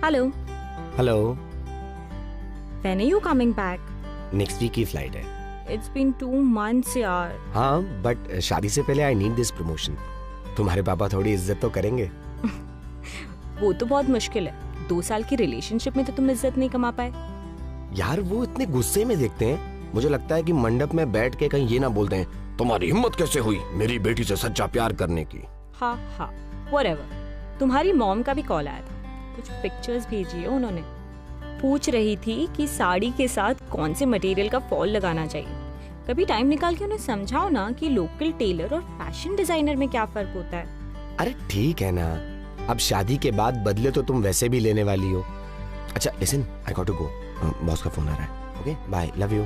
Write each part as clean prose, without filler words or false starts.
Hello. Hello. When are you coming back? Next week की flight है। It's been 2 months यार। हाँ, but शादी से पहले आई नीड दिस प्रमोशन। तुम्हारे पापा थोड़ी इज्जत तो करेंगे। वो तो बहुत मुश्किल है। 2 साल की रिलेशनशिप में तो तुम इज्जत नहीं कमा पाए। यार वो इतने गुस्से में देखते हैं, मुझे लगता है कि मंडप में बैठ के कहीं ये ना बोलते हैं तुम्हारी हिम्मत कैसे हुई मेरी बेटी से सच्चा प्यार करने की। हाँ हाँ, whatever। तुम्हारी मॉम का भी कॉल आया था, कुछ पिक्चर्स भेजी है उन्होंने। पूछ रही थी कि साड़ी के साथ कौन से मटेरियल का फॉल लगाना चाहिए। कभी टाइम निकाल के उन्हें समझाओ ना कि लोकल टेलर और फैशन डिजाइनर में क्या फर्क होता है। अरे ठीक है ना, अब शादी के बाद बदले तो तुम वैसे भी लेने वाली हो। अच्छा listen, I got to go, boss का फोन आ रहा है। Okay bye, love you.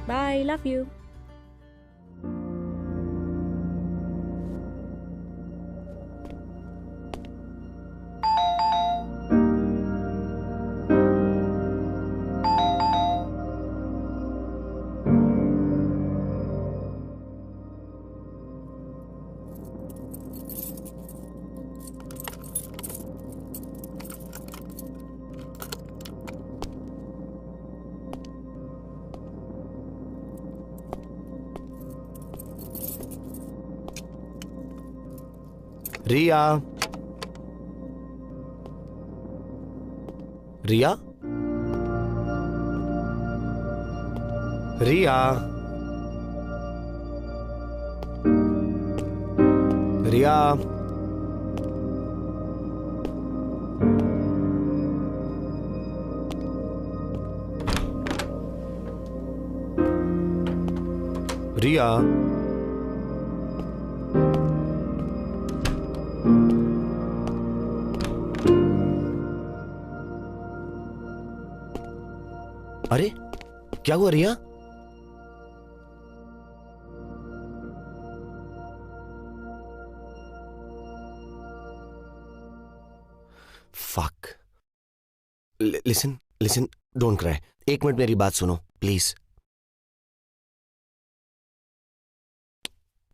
Bye, love you. Riya, Riya, Riya, Riya, Riya. अरे क्या हुआ Riya? Fuck. Listen listen, don't cry. 1 minute मेरी बात सुनो प्लीज।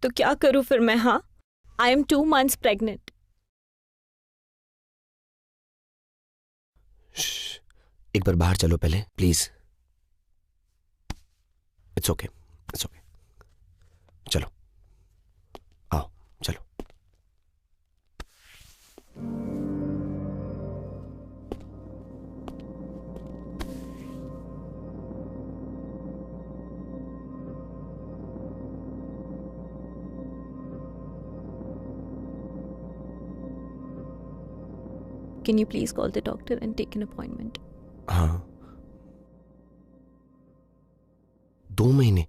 तो क्या करूं फिर मैं? हाँ, आई एम 2 months प्रेग्नेंट। एक बार बाहर चलो पहले please. It's okay, it's okay. चलो आओ, चलो। Can you please call the doctor and take an appointment? हाँ, 2 महीने?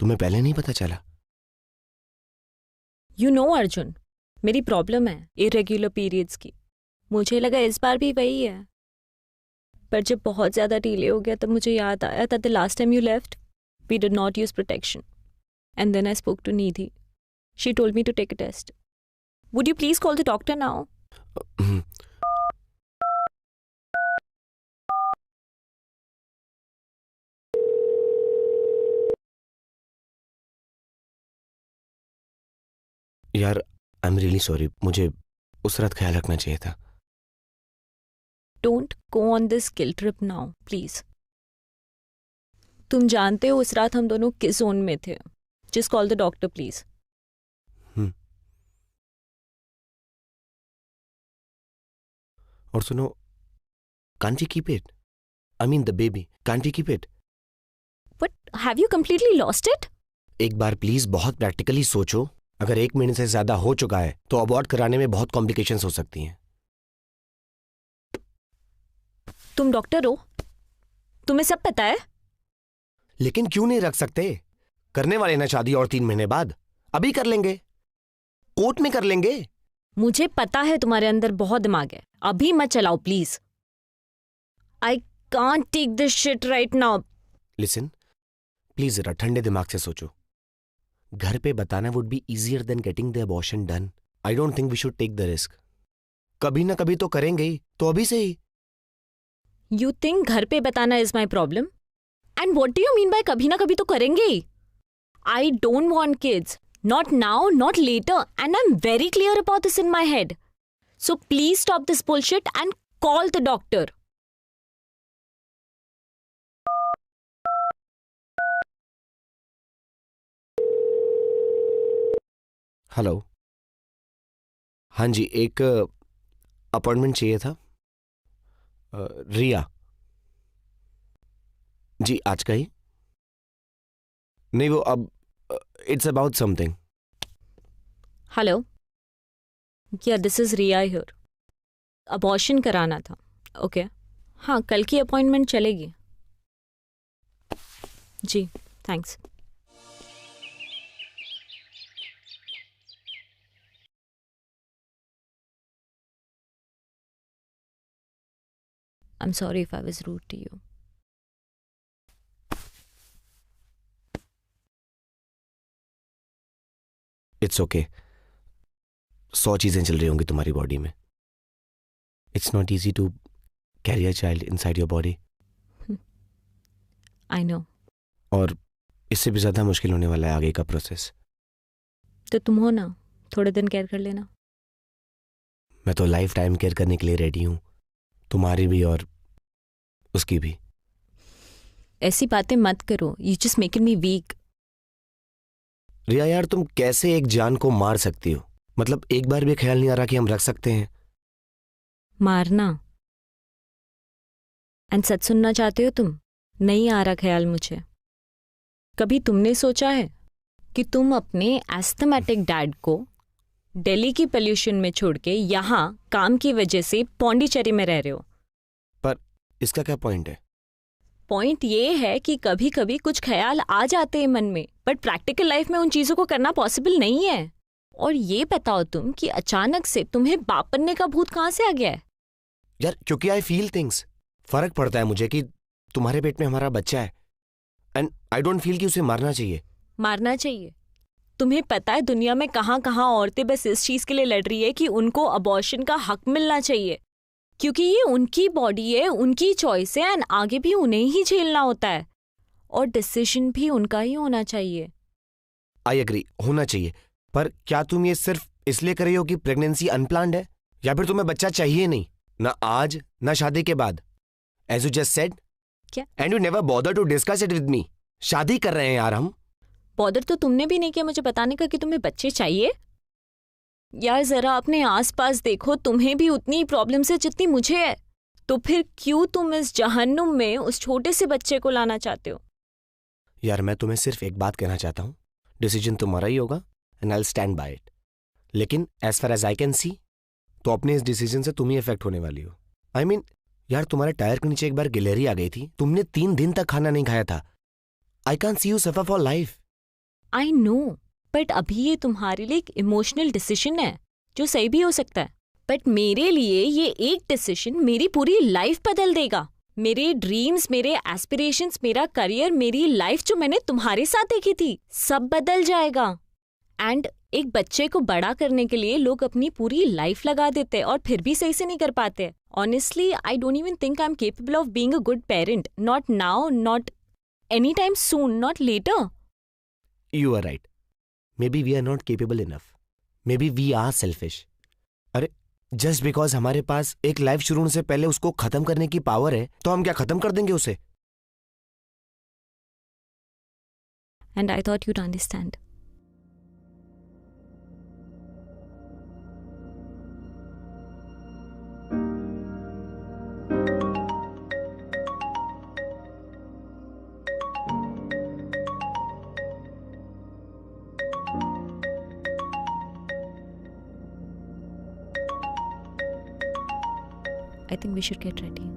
तुम्हें पहले नहीं पता चला? You know अर्जुन, मेरी प्रॉब्लम है इरेग्युलर पीरियड्स की। मुझे लगा इस बार भी वही है, पर जब बहुत ज्यादा डिले हो गया तब मुझे याद आया that the last time you left, we did not use protection. And then I spoke to Nidhi. She told me to take a test. Would you please call the doctor now? यार I am really sorry, मुझे उस रात ख्याल रखना चाहिए था। Don't go on this guilt trip now, please. तुम जानते हो उस रात हम दोनों किस जोन में थे। Just call the doctor, please. और सुनो, can't we keep it? I mean the baby. Can't we keep it? But have you completely lost it? एक बार प्लीज बहुत प्रैक्टिकली सोचो। अगर 1 महीने से ज्यादा हो चुका है तो अबॉर्ट कराने में बहुत कॉम्प्लिकेशंस हो सकती हैं। तुम डॉक्टर हो, तुम्हें सब पता है। लेकिन क्यों नहीं रख सकते? करने वाले ना शादी और 3 महीने बाद। अभी कर लेंगे, कोर्ट में कर लेंगे। मुझे पता है तुम्हारे अंदर बहुत दिमाग है, अभी मत चलाओ please. I can't take this shit right now. Listen please, जरा ठंडे दिमाग से सोचो। घर पे बताना would be easier than getting the abortion done. I don't think we should take the risk. कभी ना कभी तो करेंगे ही, तो अभी से ही। यू थिंक घर पे बताना is my problem? And what do you mean by कभी ना कभी तो करेंगे ही? I don't want kids, not now, not later, and I am very clear about this in my head. So please stop this bullshit and Call the doctor. Hello. हाँ जी, एक appointment चाहिए था। रिया जी, आज का ही? नहीं, वो अब it's about something. Hello. Yeah, this is Riya here. Abortion कराना था। ओके हाँ, कल की अपॉइंटमेंट चलेगी। जी, thanks. I'm sorry if I was rude to you. It's okay. 100 चीजें चल रही होंगी तुम्हारी बॉडी में। It's not easy to carry a child inside your body. I know. और इससे भी ज्यादा मुश्किल होने वाला है आगे का प्रोसेस। तो तुम हो ना, थोड़े दिन केयर कर लेना। मैं तो लाइफ टाइम केयर करने के लिए रेडी हूं, तुम्हारी भी और उसकी भी। ऐसी बातें मत करो, you just making me weak. Riya यार, तुम कैसे एक जान को मार सकती हो? मतलब एक बार भी ख्याल नहीं आ रहा कि हम रख सकते हैं? मारना? एंड सच सुनना चाहते हो तुम? नहीं आ रहा ख्याल मुझे। कभी तुमने सोचा है कि तुम अपने एस्थमेटिक डैड को दिल्ली की पोल्यूशन में छोड़ के यहाँ काम की वजह से पौंडीचेरी में रह रहे हो? पर इसका क्या पॉइंट है? पॉइंट ये है कि कभी कभी कुछ ख्याल आ जाते हैं मन में, बट प्रैक्टिकल लाइफ में उन चीजों को करना पॉसिबल नहीं है। और ये बताओ तुम कि अचानक से तुम्हें बाप बनने का भूत कहाँ से आ गया है? यार, क्योंकि आई फील थिंग्स। फर्क पड़ता है मुझे कि तुम्हारे पेट में हमारा बच्चा है, एंड आई डोंट फील कि उसे मारना चाहिए। मारना चाहिए? तुम्हें पता है दुनिया में कहाँ कहाँ औरतें बस इस चीज के लिए लड़ रही है कि उनको अबॉर्शन का हक मिलना चाहिए, क्योंकि ये उनकी बॉडी है, उनकी चॉइस है, एंड आगे भी उन्हें ही झेलना होता है, और डिसीजन भी उनका ही होना चाहिए। आई एग्री, होना चाहिए। पर क्या तुम ये सिर्फ इसलिए कर रही हो कि प्रेगनेंसी अनप्लान्ड है, या फिर तुम्हें बच्चा चाहिए नहीं? ना आज ना शादी के बाद, एज यू जस्ट सेड। क्या? And you never bother to discuss it with me. शादी कर रहे हैं यार हम। बॉदर तो तुमने भी नहीं किया मुझे बताने का कि तुम्हें बच्चे चाहिए। यार जरा अपने आसपास देखो, तुम्हें भी उतनी प्रॉब्लम्स है जितनी मुझे है। तो फिर क्यों तुम इस जहन्नुम में उस छोटे से बच्चे को लाना चाहते हो? यार, मैं तुम्हें सिर्फ एक बात कहना चाहता हूँ, डिसीजन तुम्हारा ही होगा and I will stand by it. लेकिन as far as I can see, तो अपने इस डिसीजन से तुम ही इफेक्ट होने वाली हो। आई मीन, यार तुम्हारे टायर के नीचे एक बार गिलहरी आ गई थी, तुमने 3 दिन तक खाना नहीं खाया था। आई can C you suffer for life. I know, but अभी ये तुम्हारे लिए एक इमोशनल डिसीजन है जो सही भी हो सकता है, बट मेरे लिए ये एक डिसीजन मेरी पूरी लाइफ बदल देगा। मेरे ड्रीम्स, मेरे एस्पिरेशंस, मेरा करियर, मेरी लाइफ जो मैंने तुम्हारे साथ देखी थी, सब बदल जाएगा। एंड एक बच्चे को बड़ा करने के लिए लोग अपनी पूरी लाइफ लगा देते हैं और फिर भी सही से नहीं कर पाते। Honestly I don't even think I am capable of being a good parent, not now, not any time soon, not later. You are right. Maybe we are not capable enough. Maybe we are selfish. अरे, just because हमारे पास एक life शुरू होने से पहले उसको खत्म करने की पावर है, तो हम क्या खत्म कर देंगे उसे? And I thought you'd understand. I think we should get ready.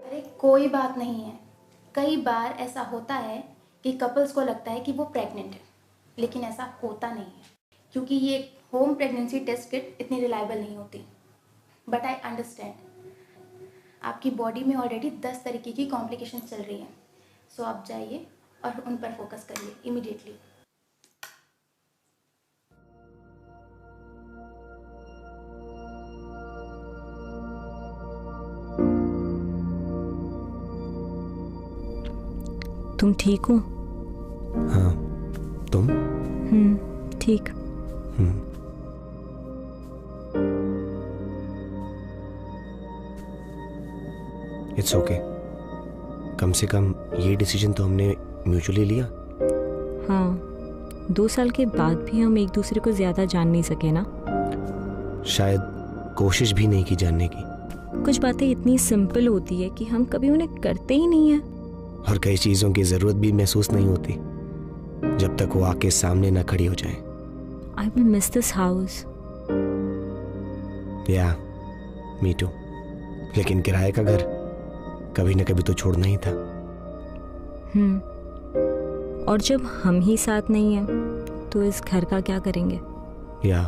अरे कोई बात नहीं है। कई बार ऐसा होता है कि कपल्स को लगता है कि वो प्रेग्नेंट है, लेकिन ऐसा होता नहीं है, क्योंकि ये होम प्रेगनेंसी टेस्ट किट इतनी रिलायबल नहीं होती, बट आई अंडरस्टैंड आपकी बॉडी में ऑलरेडी 10 तरीके की कॉम्प्लिकेशन चल रही हैं, सो आप जाइए और उन पर फोकस करिए इमीडिएटली। तुम ठीक हो? हाँ, तुम? ठीक। It's okay. कम से कम ये डिसीजन तो हमने म्यूचुअली लिया। हाँ, 2 साल के बाद भी हम एक दूसरे को ज्यादा जान नहीं सके ना। शायद कोशिश भी नहीं की जानने की। कुछ बातें इतनी सिंपल होती है कि हम कभी उन्हें करते ही नहीं है। और कई चीजों की जरूरत भी महसूस नहीं होती जब तक वो आके सामने ना खड़ी हो जाए। I will miss this house. या मी टू। लेकिन किराए का घर कभी ना कभी तो छोड़ना ही था। और जब हम ही साथ नहीं हैं तो इस घर का क्या करेंगे? या